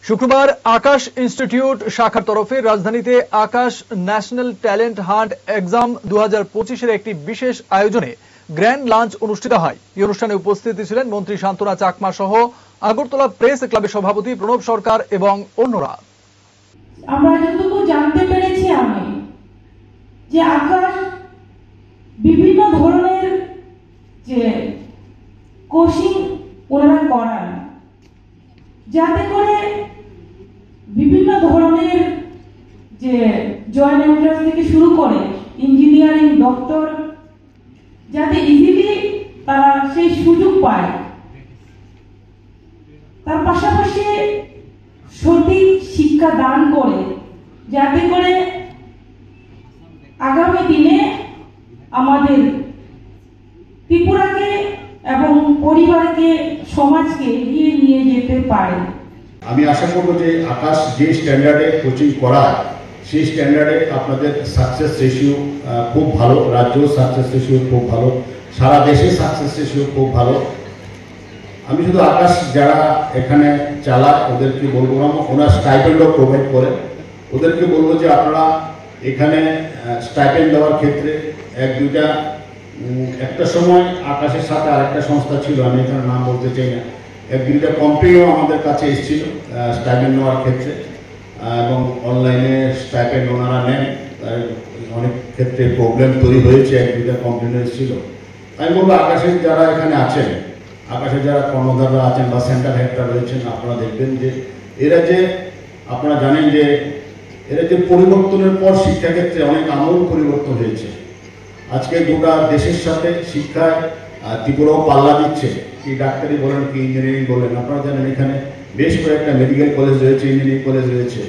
শুক্রবার আকাশ ইনস্টিটিউট শাখার তরফে রাজধানীতে আকাশ ন্যাশনাল ট্যালেন্ট হান্ট এক্সাম 2025 একটি বিশেষ আয়োজনে গ্র্যান্ড লাঞ্চ অনুষ্ঠিত হয়। এই অনুষ্ঠানে উপস্থিত ছিলেন মন্ত্রী শান্তনা চাকমা সহ আগরতলা প্রেস ক্লাবের সভাপতি প্রণব সরকার এবং অন্যরা। আমরা যতটুকু জানতে পেরেছি আমি যে আকাশ বিভিন্ন ধরনের যে কোচিং ওনারা করান, যাতে করে বিভিন্ন ধরনের যে জয়েন্ট এন্ট্রান্স থেকে শুরু করে ইঞ্জিনিয়ারিং, ডক্টর, যাতে ইজিলি তারা সেই সুযোগ পায়। তার পাশাপাশি সঠিক শিক্ষা দান করে, যাতে করে আগামী দিনে আমাদের ত্রিপুরাকে এবং পরিবারকে, সমাজকে এগিয়ে নিয়ে যেতে পারে। আমি আশা করব যে আকাশ যে স্ট্যান্ডার্ডে কোচিং করায় সেই স্ট্যান্ডার্ডে আপনাদের সাকসেস রেশিও খুব ভালো, রাজ্য সাকসেস রেশিও খুব ভালো, সারা দেশে সাকসেস রেশিও খুব ভালো। আমি শুধু আকাশ যারা এখানে চালায় ওদেরকে বলবো না, ওনার স্টাইপেন্ডও প্রোভাইড করে, ওদেরকে বলবো যে আপনারা এখানে স্টাইপেন্ড দেওয়ার ক্ষেত্রে একটা সময় আকাশের সাথে আরেকটা সংস্থা ছিল, আমি এখানে নাম বলতে চাই না, এক দুইটা কোম্পানিও আমাদের কাছে এসেছিল স্টাইপেন্ড নেওয়ার ক্ষেত্রে, এবং অনলাইনে স্টাইপেন্ড ওনারা নেন, অনেক ক্ষেত্রে প্রবলেম তৈরি হয়েছে, এক দুইটা কোম্পানি এসেছিল। আমি বলবো আকাশের যারা এখানে আছেন, আকাশের যারা কর্ণধাররা আছেন বা সেন্টার হেডরা রয়েছেন, আপনারা দেখবেন যে এরা যে, আপনারা জানেন যে এরা যে পরিবর্তনের পর শিক্ষাক্ষেত্রে অনেক আমূল পরিবর্তন হয়েছে। আজকে গোটা দেশের সাথে শিক্ষায় ত্রিপুরাও পাল্লা দিচ্ছে, কি ডাক্তারি বলেন কি ইঞ্জিনিয়ারিং বলেন। আপনারা জানেন এখানে বেশ কয়েকটা মেডিকেল কলেজ রয়েছে, ইঞ্জিনিয়ারিং কলেজ রয়েছে।